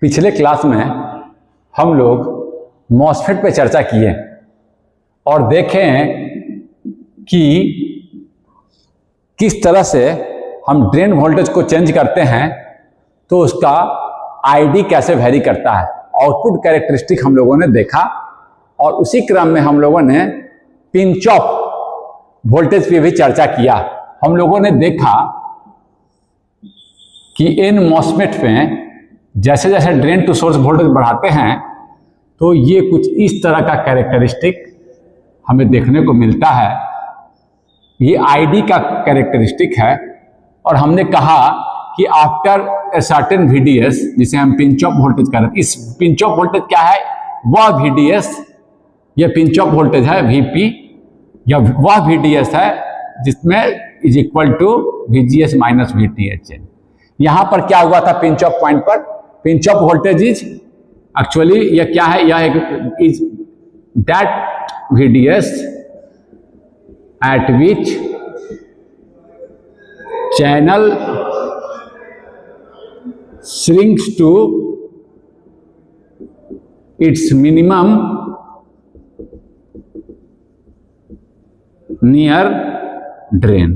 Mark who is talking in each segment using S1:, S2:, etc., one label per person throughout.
S1: पिछले क्लास में हम लोग मॉसफेट पे चर्चा किए और देखें कि किस तरह से हम ड्रेन वोल्टेज को चेंज करते हैं तो उसका आईडी कैसे वेरी करता है। आउटपुट कैरेक्टरिस्टिक हम लोगों ने देखा और उसी क्रम में हम लोगों ने पिंच ऑफ वोल्टेज पे भी चर्चा किया। हम लोगों ने देखा कि इन मॉसफेट में जैसे जैसे ड्रेन टू सोर्स वोल्टेज बढ़ाते हैं तो ये कुछ इस तरह का कैरेक्टरिस्टिक हमें देखने को मिलता है। ये आईडी का कैरेक्टरिस्टिक है और हमने कहा कि आफ्टर ए सर्टेन VDS, जिसे हम पिंच ऑफ वोल्टेज कर रहे हैं, इस पिंच ऑफ वोल्टेज क्या है? वह VDS, यह पिंच ऑफ वोल्टेज है VP, या वह VDS है जिसमें is equal to VGS minus VTH। यहां पर क्या हुआ था पिंच ऑफ पॉइंट पर? Pinch off voltage is actually यह क्या है? यह एक is that VDS at which channel shrinks to its minimum near drain।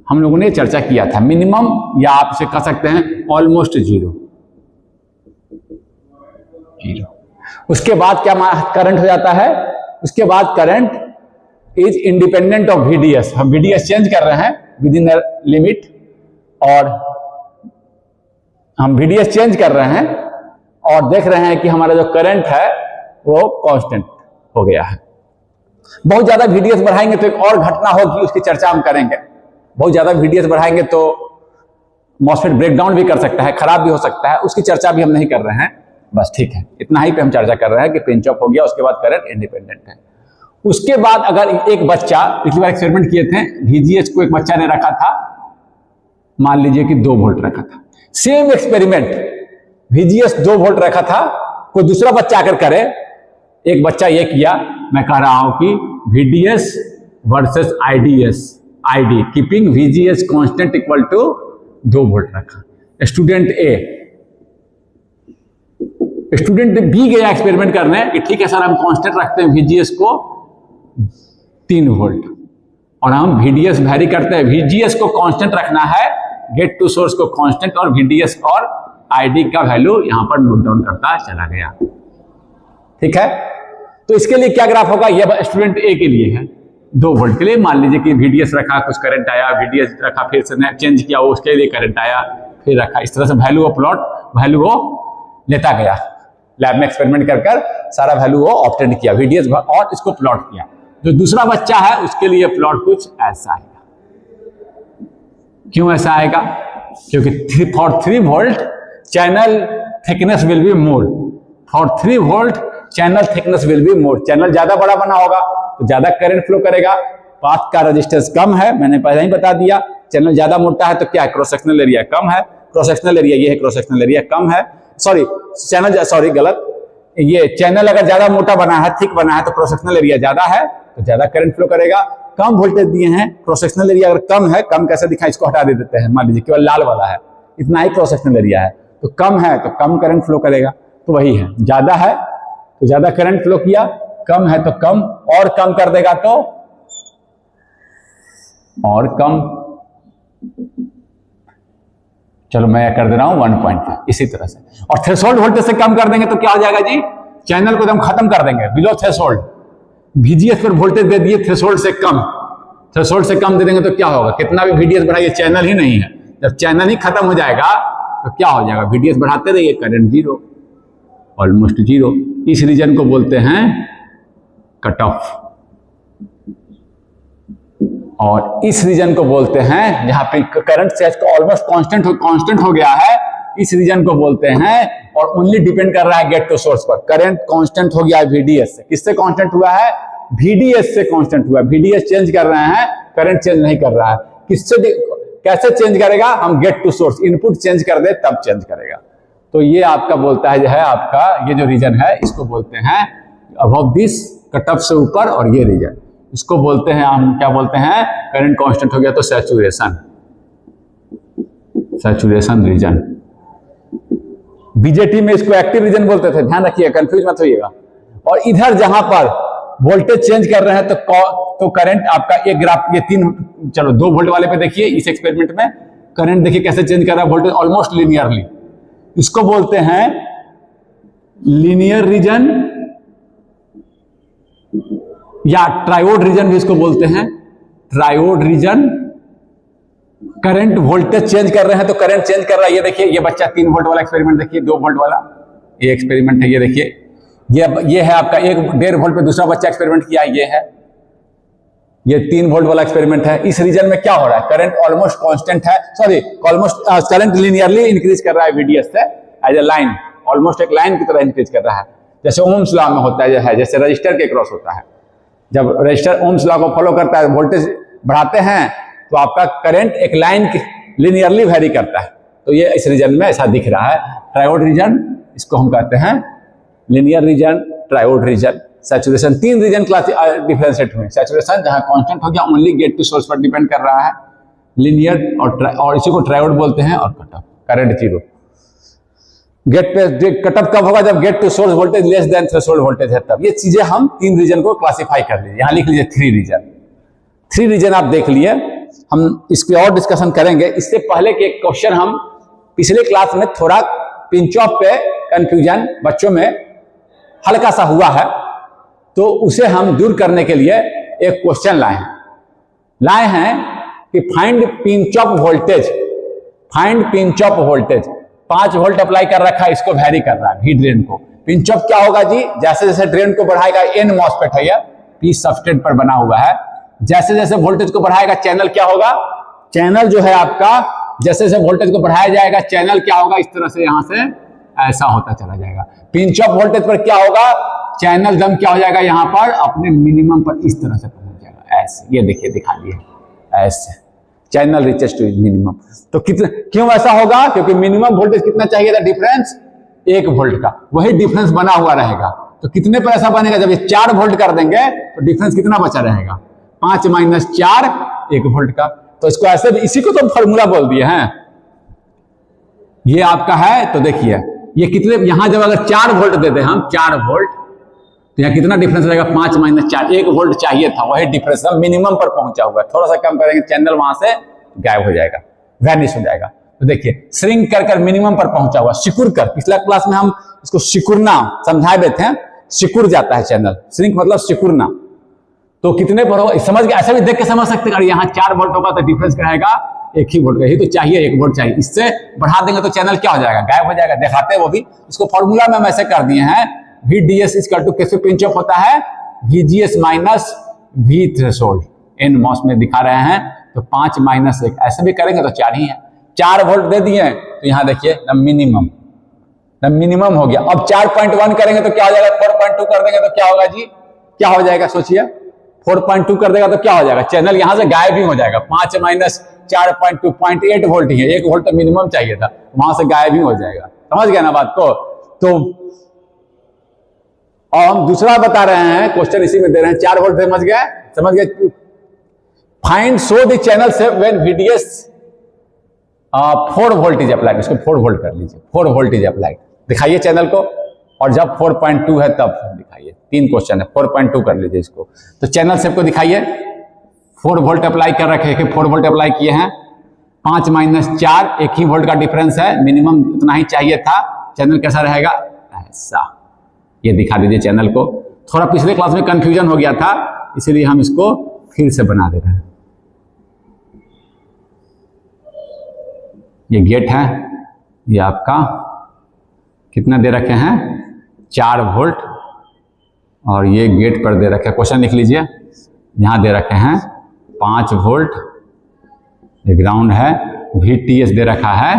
S1: हम लोगों ने चर्चा किया था मिनिमम, या आप इसे कह सकते हैं ऑलमोस्ट जीरो। उसके बाद क्या करंट हो जाता है? उसके बाद current is independent of VDS। हम VDS चेंज कर रहे हैं विद इन लिमिट, और हम VDS चेंज कर रहे हैं और देख रहे हैं कि हमारा जो करंट है वो कांस्टेंट हो गया है। बहुत ज्यादा VDS बढ़ाएंगे तो एक और घटना होगी, उसकी चर्चा हम करेंगे। बहुत ज्यादा VDS बढ़ाएंगे तो मॉसफेट ब्रेकडाउन भी कर सकता है, खराब भी हो सकता है, उसकी चर्चा भी हम नहीं कर रहे हैं। बस ठीक है, इतना ही पे हम चर्चा कर रहे हैं कि पिंच ऑफ हो गया, उसके बाद करंट इंडिपेंडेंट है। उसके बाद अगर एक बच्चा, पिछली बार एक्सपेरिमेंट किए थे, VGS को एक बच्चा ने रखा था, मान लीजिए कि 2 वोल्ट रखा था। सेम एक्सपेरिमेंट, VGS 2 वोल्ट रखा था, कोई दूसरा बच्चा आकर करे, एक बच्चा ये किया, मैं कह रहा हूं कि VDS versus ID keeping VGS constant equal to 2 volt रखा। स्टूडेंट B गया एक्सपेरिमेंट करने कि ठीक है सर, हम कांस्टेंट रखते हैं VGS को 3 वोल्ट और हम VDS वेरी करते हैं। VGS को कांस्टेंट रखना है, गेट टू सोर्स को कांस्टेंट, और VDS और ID का वैल्यू यहां पर नोट डाउन करता चला गया। ठीक है, तो इसके लिए क्या ग्राफ होगा? यह स्टूडेंट A के लिए है, 2 वोल्ट के लिए। मान लीजिए कि VDS रखा, कुछ करंट आया, VDS रखा, फिर से चेंज किया, उसके लिए करंट आया, फिर रखा, इस तरह से वैल्यू वो लेता गया। लैब में एक्सपेरिमेंट कर सारा वैल्यू वो ऑब्टेन किया, VDS और इसको प्लॉट किया। जो दूसरा बच्चा है उसके लिए प्लॉट कुछ ऐसा आएगा। क्यों ऐसा आएगा? क्योंकि for 3 volt channel thickness will be more, for 3 volt channel thickness will be more. Channel ज्यादा बड़ा बना होगा तो ज्यादा करंट फ्लो करेगा। पाथ का रेजिस्टेंस कम है, मैंने पहले ही बता दिया। चैनल ज्यादा मोटा है तो क्या है? क्रॉस सेक्शनल एरिया कम है। क्रॉस सेक्शनल एरिया ये है, क्रॉस सेक्शनल एरिया कम है। ये चैनल अगर ज्यादा मोटा बना है, थिक बना है, तो क्रॉस सेक्शनल एरिया ज्यादा है तो ज्यादा करंट फ्लो करेगा। कम वोल्टेज दिए हैं, क्रॉस सेक्शनल एरिया अगर कम है, कम कैसे दिखाएं? इसको हटा देते हैं, मान लीजिए केवल लाल वाला है, इतना ही क्रॉस सेक्शनल एरिया है, तो कम है तो कम करंट फ्लो करेगा। तो वही है, ज्यादा है तो ज्यादा करंट फ्लो किया, कम है तो कम, और कम कर देगा तो और कम। चलो मैं कर दे रहा हूं 1.5 इसी तरह से। और थ्रेशोल्ड वोल्टेज से कम कर देंगे तो क्या हो जाएगा जी? चैनल को एकदम खत्म कर देंगे, बिलो थ्रेशोल्ड। VGS पर वोल्टेज दे दिए थ्रेशोल्ड से कम, थ्रेशोल्ड से कम दे देंगे तो क्या होगा? कितना भी VDS बढ़ाइए, चैनल ही नहीं है। जब चैनल ही खत्म हो जाएगा तो क्या हो जाएगा? VDS बढ़ाते रहिए, करंट जीरो, ऑलमोस्ट जीरो। इस रीजन को बोलते हैं कट ऑफ, और इस रीजन को बोलते हैं जहां पे करंट से ऑलमोस्ट कांस्टेंट हो गया है, इस रीजन को बोलते हैं, और ओनली डिपेंड कर रहा है गेट टू सोर्स पर। करंट कांस्टेंट हो गया है VDS से। किससे कांस्टेंट हुआ है? VDS से कांस्टेंट हुआ है। VDS चेंज कर रहे हैं, करंट चेंज नहीं कर रहा है। किससे, कैसे चेंज करेगा? हम gate to source input change कर दे तब चेंज करेगा। तो ये आपका बोलता है जो है, आपका ये जो रीजन है इसको बोलते हैं अबव दिस, कट ऑफ से ऊपर, और ये रीजन इसको बोलते हैं, हम क्या बोलते हैं? करंट कांस्टेंट हो गया तो सैचुरेशन रीजन। बीजेटी में इसको एक्टिव रीजन बोलते थे, ध्यान रखिएगा, कंफ्यूज मत होइएगा। और इधर जहां पर वोल्टेज चेंज कर रहे हैं तो करंट आपका एक ग्राफ, ये चलो 2 वोल्ट वाले पे देखिए, इस एक्सपेरिमेंट में करंट देखिए कैसे चेंज कर रहा है, वोल्टेज ऑलमोस्ट लिनियरली। इसको बोलते हैं लीनियर रीजन या ट्रायोड रीजन भी इसको बोलते हैं, triode region. Current voltage change कर रहे हैं तो करंट चेंज कर रहा है। ये देखिए, ये बच्चा 3 वोल्ट वाला एक्सपेरिमेंट देखिए, 2 वोल्ट वाला ये एक्सपेरिमेंट है, ये देखिए, ये है आपका 1.5 वोल्ट पे दूसरा बच्चा एक्सपेरिमेंट किया, ये है, ये 3 वोल्ट वाला एक्सपेरिमेंट है। इस रीजन में क्या हो रहा है, करंट ऑलमोस्ट कांस्टेंट है, sorry almost current linearly increase कर रहा है VDS से एज ए लाइन, ऑलमोस्ट एक लाइन की तरह इंक्रीज कर रहा है, जैसे ओम्स लॉ में होता है, जैसे रजिस्टर के क्रॉस होता है। जब रजिस्टर ओम्स लॉ को फॉलो करता है, वोल्टेज बढ़ाते हैं तो आपका करंट एक लाइन लिनियरली वेरी करता है। तो ये इस रीजन में ऐसा दिख रहा है, ट्रायोड रीजन, इसको हम कहते हैं linear region, triode region. Saturation 3 region class differentiate हुए, सैचुरेशन जहां कांस्टेंट हो गया, ओनली गेट टू सोर्स पर डिपेंड कर रहा है, लिनियर और इसी को ट्रायोड बोलते हैं, और कट ऑफ करंट 0। गेट पे कट ऑफ कब होगा, जब gate to source voltage less than threshold voltage है तब। ये चीजें हम 3 रीजन को क्लासिफाई कर लीजिए, यहां लिख लीजिए 3 रीजन। 3 रीजन आप देख लिए, हम इस पे और डिस्कशन करेंगे। इससे पहले के एक क्वेश्चन हम पिछले क्लास में थोड़ा पिंच ऑफ पे कंफ्यूजन बच्चों में हल्का सा हुआ है, तो उसे हम दूर करने के लिए एक क्वेश्चन लाए हैं कि find pinch off voltage, find pinch off voltage. 5 volt apply कर रखा है, इसको वेरी कर रहा है V ड्रेन को। पिंच ऑफ क्या होगा जी, जैसे जैसे ड्रेन को बढ़ाएगा, N मॉसफेट है, P सबस्ट्रेट पर बना हुआ है, जैसे जैसे वोल्टेज को बढ़ाएगा चैनल क्या होगा, चैनल जो है आपका, जैसे जैसे वोल्टेज को बढ़ाया जाएगा चैनल क्या होगा, इस तरह से यहां से ऐसा होता चला जाएगा। पिंच ऑफ वोल्टेज पर क्या होगा, चैनल दम क्या हो जाएगा, यहां पर अपने मिनिमम पर इस तरह से पहुंच जाएगा, ऐसे। ये देखिए, दिखा दिए ऐसे, चैनल रिचेस टू मिनिमम। तो कितना, क्यों ऐसा होगा, क्योंकि मिनिमम वोल्टेज कितना चाहिए था, डिफरेंस 1 वोल्ट का, वही डिफरेंस बना हुआ रहेगा। तो कितने पर ऐसा बनेगा, जब ये 4 वोल्ट कर देंगे तो डिफरेंस कितना बचा रहेगा, 5 - 4 1 वोल्ट का। तो इसको ऐसे, इसी को तो फॉर्मूला बोल दिए हैं। ये आपका है, तो देखिए ये कितने, यहां जब अगर 4 वोल्ट देते हम, 4 वोल्ट, तो यहाँ कितना डिफरेंस रहेगा, 5 - 4, 1 वोल्ट चाहिए था, वही डिफरेंस मिनिमम पर पहुंचा हुआ है। थोड़ा सा कम करेंगे, चैनल वहां से गायब हो जाएगा, वैनिश हो जाएगा। तो देखिए, श्रिंक कर मिनिमम पर पहुंचा हुआ, सिकुड़ कर, पिछला क्लास में हम इसको सिकुड़ना समझाए देते हैं, सिकुड़ जाता है चैनल, श्रिंक मतलब सिकुड़ना। तो कितने पर हो, समझ के ऐसा भी देख के समझ सकते हैं, यहाँ 4 वोल्ट होगा तो डिफरेंस क्या रहेगा, 1 ही वोल्ट का, ही तो चाहिए, 1 वोल्ट चाहिए। इससे बढ़ा देंगे तो चैनल क्या हो जाएगा, गायब हो जाएगा। दिखाते हैं वो भी, इसको फॉर्मूला में हम ऐसे कर दिए हैं, VDS = कैसे पिंच ऑफ होता है, VGS - V threshold, N MOS में दिखा रहे हैं, तो 5 - 1, ऐसे भी करेंगे तो 4 ही है। 4 वोल्ट दे दिए, तो यहाँ देखिए मिनिमम हो गया। अब 4.1 करेंगे तो क्या हो जाएगा, 4.2 कर देंगे तो क्या होगा जी, क्या हो जाएगा, सोचिए, 4.2 कर देगा तो क्या हो जाएगा, चैनल यहां से गायब ही हो जाएगा। 5 - 4.2 0.8 वोल्ट ही है, 1 वोल्ट तो मिनिमम चाहिए था, वहां से गायब ही हो जाएगा। समझ गया ना बात को। तो और हम दूसरा बता रहे हैं, क्वेश्चन इसी में दे रहे हैं, 4 वोल्ट समझ गए। फाइंड शो द चैनल से when VDS 4 volt is applied, इसको 4 वोल्ट कर लीजिए, 4 वोल्ट इज अप्लाइड, दिखाइए चैनल को, और जब 4.2 है तब दिखाइए। 3 क्वेश्चन है, 4.2 कर लीजिए इसको। तो चैनल सेप को दिखाइए, 4 वोल्ट अप्लाई कर रखे हैं, 4 वोल्ट अप्लाई किए हैं, 5 - 4 1 ही वोल्ट का डिफरेंस है, मिनिमम उतना ही चाहिए था। चैनल कैसा रहेगा, ऐसा। ये दिखा दीजिए चैनल को। थोड़ा पिछले क्लास में कंफ्यूजन हो गया था, इसलिए हम इसको फिर से बना दे रहे हैं। ये गेट है, ये आपका कितना दे रखे हैं, 4 वोल्ट, और ये गेट पर दे रखे हैं, क्वेश्चन लिख लीजिए, यहां दे रखे हैं 5 वोल्ट, ये ग्राउंड है, VTS दे रखा है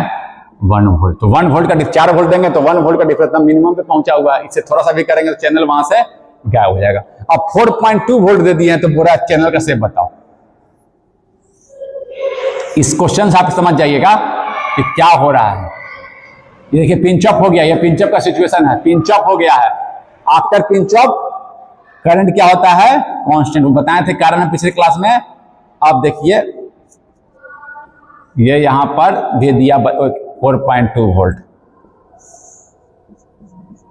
S1: 1 वोल्ट। तो 1 वोल्ट का 4 वोल्ट देंगे तो 1 वोल्ट का डिफरेंस मिनिमम पे पहुंचा हुआ है, इससे थोड़ा सा भी करेंगे तो चैनल वहां से गायब हो जाएगा। अब 4.2 वोल्ट दे दिए हैं, तो पूरा चैनल का शेप बताओ। इस क्वेश्चन से आप समझ जाइएगा कि क्या हो रहा है। ये देखिए, पिंच ऑफ हो गया, ये पिंच ऑफ का सिचुएशन है, पिंच ऑफ हो गया है। आफ्टर पिंच ऑफ करंट क्या होता है, कांस्टेंट, वो बताए थे कारण है पिछले क्लास में। आप देखिए, ये यहां पर दे दिया 4.2 वोल्ट,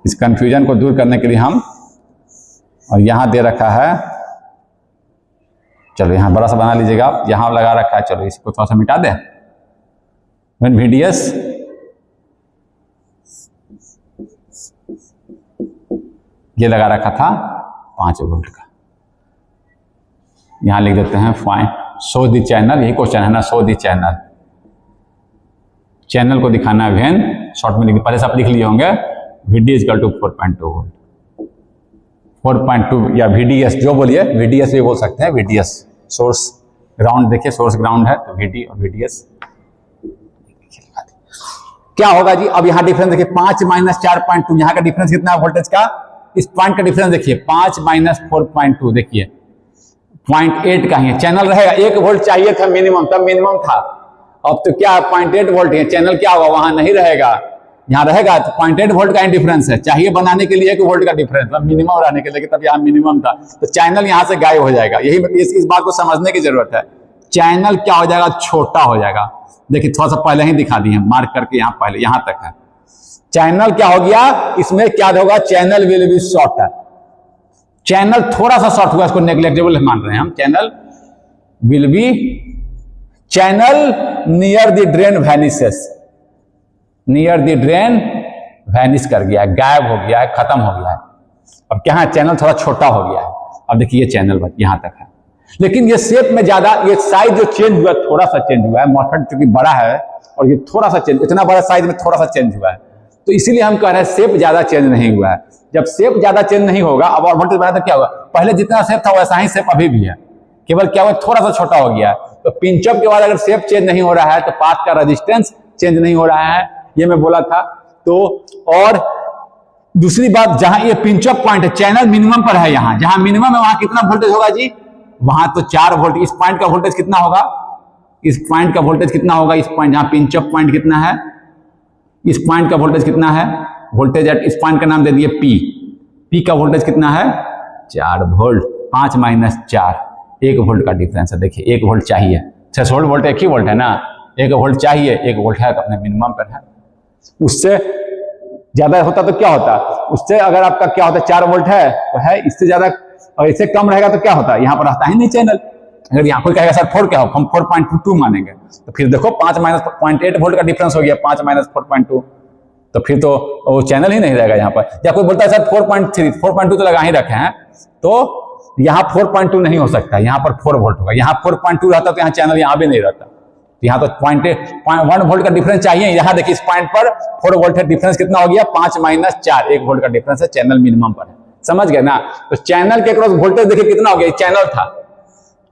S1: इस कंफ्यूजन को दूर करने के लिए हम, और यहां दे रखा है, चलो यहां बड़ा सा बना लीजिएगा आप, यहां लगा रखा है, चलो इसको थोड़ा सा मिटा दें। व्हेन VDS ये लगा रखा था 5 वोल्ट का, यहां लिख देते हैं फाइंड शो द चैनल, यही क्वेश्चन है ना, शो द चैनल, चैनल को दिखाना है व्हेन, शॉर्ट में पहले से आप लिख लिए होंगे, VD = 4.2 वोल्ट, 4.2 या VDS जो बोलिए, VDS भी बोल सकते हैं, VDS सोर्स ग्राउंड, देखिए सोर्स ग्राउंड है तो VD और VDS क्या होगा जी। अब यहां डिफरेंस देखिए 5 - 4.2, यहां का डिफरेंस कितना है वोल्टेज का, इस पॉइंट का डिफरेंस देखिए 5 - 4.2, देखिए 0.8 का ही है, चैनल रहेगा, 1 वोल्ट चाहिए था मिनिमम, तब मिनिमम था, अब तो क्या 0.8 वोल्ट है, चैनल क्या होगा, वहां नहीं रहेगा, यहाँ रहेगा, तो 0.8 वोल्ट का ही डिफरेंस है, चाहिए बनाने के लिए 1 वोल्ट का डिफरेंस, मतलब मिनिमम रहने के लिए, तब यहाँ मिनिमम था, तो चैनल यहाँ से गायब हो जाएगा, यही इस बात को समझने की जरूरत है, चैनल क्या हो जाएगा, छोटा हो जाएगा। देखिए थोड़ा सा पहले ही दिखा दिए मार्क करके, यहाँ पहले यहाँ तक है, चैनल क्या हो गया, इसमें क्या होगा, channel will B shorter, channel थोड़ा सा शॉर्ट हुआ, इसको नेग्लेक्टेबल मान रहे हैं हम, channel will be, channel near the drain vanishes, near the drain vanish कर गया है, गायब हो गया है, खत्म हो गया है, अब क्या है, चैनल थोड़ा छोटा हो गया है, अब देखिए ये चैनल यहां तक है, लेकिन ये शेप में ज्यादा, ये साइज जो चेंज हुआ है, थोड़ा सा चेंज हुआ है, मॉसफेट चूंकि बड़ा है और ये थोड़ा सा चेंज, इतना बड़ा साइज में थोड़ा सा चेंज हुआ है, तो इसीलिए हम कह रहे हैं शेप ज्यादा चेंज नहीं हुआ है। जब शेप ज्यादा चेंज नहीं होगा, अब और वोल्टेज बढ़ा तो क्या होगा, पहले जितना शेप था वैसा ही शेप अभी भी है, केवल क्या हुआ, थोड़ा सा छोटा हो गया है, तो पिंच अप के बाद अगर शेप चेंज नहीं हो रहा है तो पाथ का रेजिस्टेंस चेंज नहीं हो रहा है, ये मैं बोला था। तो और दूसरी बात, जहां ये पिंच अप पॉइंट है, चैनल मिनिमम पर है, यहां जहां मिनिमम है वहां कितना वोल्टेज होगा जी, वहां तो 4 वोल्ट, इस पॉइंट का वोल्टेज कितना होगा, इस पॉइंट का वोल्टेज कितना होगा, इस पॉइंट जहां पिंच अप पॉइंट कितना है, इस पॉइंट का वोल्टेज कितना है, वोल्टेज एट, इस पॉइंट का नाम दे दिए P का वोल्टेज कितना है 4 वोल्ट, 5 - 4, 1 वोल्ट का डिफरेंस है, देखिए 1 वोल्ट चाहिए, 600 वोल्ट 1 ही वोल्ट है ना, 1 वोल्ट चाहिए, 1 वोल्ट है तो अपने मिनिमम पर है, उससे ज्यादा होता तो क्या होता, उससे अगर आपका क्या होता 4 वोल्ट है तो है, इससे ज्यादा और इससे कम रहेगा तो क्या होता है, यहाँ पर रहता ही नहीं चैनल। अगर यहाँ कोई कहेगा सर 4 क्या हो, हम 4.22 मानेंगे, तो फिर देखो 5 - 0.8 वोल्ट का डिफरेंस हो गया, 5 - 4.2, तो फिर तो वो चैनल ही नहीं रहेगा यहाँ पर। या कोई बोलता है सर 4.3, 4.2 तो लगा ही रखे हैं, तो यहाँ 4.2 नहीं हो सकता, यहाँ पर 4 वोल्ट होगा, यहाँ 4.2 रहता तो यहाँ चैनल यहाँ भी नहीं रहता, यहाँ तो 0.1 वोल्ट का डिफरेंस चाहिए, यहाँ देखिए इस पॉइंट पर 4 वोल्ट है, डिफरेंस कितना हो गया 5 - 4, 1 वोल्ट का डिफरेंस है, चैनल मिनिमम पर है, समझ गए ना। तो चैनल के क्रॉस वोल्टेज देखिए कितना हो गया, चैनल था,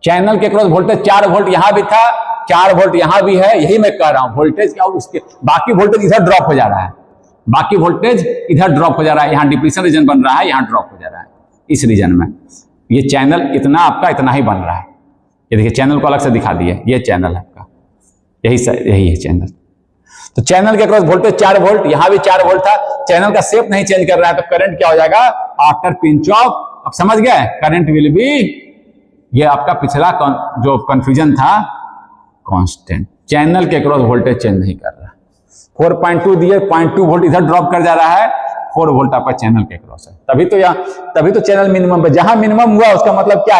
S1: चैनल के क्रॉस वोल्टेज 4 वोल्ट यहाँ भी था, 4 वोल्ट यहाँ भी है, यही मैं कह रहा हूं, वोल्टेज क्या उसके बाकी वोल्टेज इधर ड्रॉप हो जा रहा है, बाकी वोल्टेज इधर ड्रॉप हो जा रहा है, यहाँ डिप्लीशन रीजन बन रहा है, यहाँ ड्रॉप हो जा रहा है, इस रीजन में ये चैनल इतना आपका इतना ही बन रहा है, ये देखिए चैनल को अलग से दिखा दिए, ये चैनल है आपका, यही है चैनल। तो चैनल के क्रॉस वोल्टेज 4 वोल्ट, यहां भी 4 वोल्ट था, चैनल का शेप नहीं चेंज कर रहा है, तो करंट क्या हो जाएगा आफ्टर पिंच ऑफ, अब समझ गए, करंट विल बी, ये आपका पिछला जो कंफ्यूजन था, कांस्टेंट, चैनल के क्रॉस वोल्टेज चेंज नहीं कर रहा, 4.2 दिए, 0.2 वोल्ट इधर ड्रॉप कर जा रहा है, 4 वोल्ट आपका चैनल के क्रॉस है, तभी तो चैनल मिनिमम पे, जहां मिनिमम हुआ उसका मतलब क्या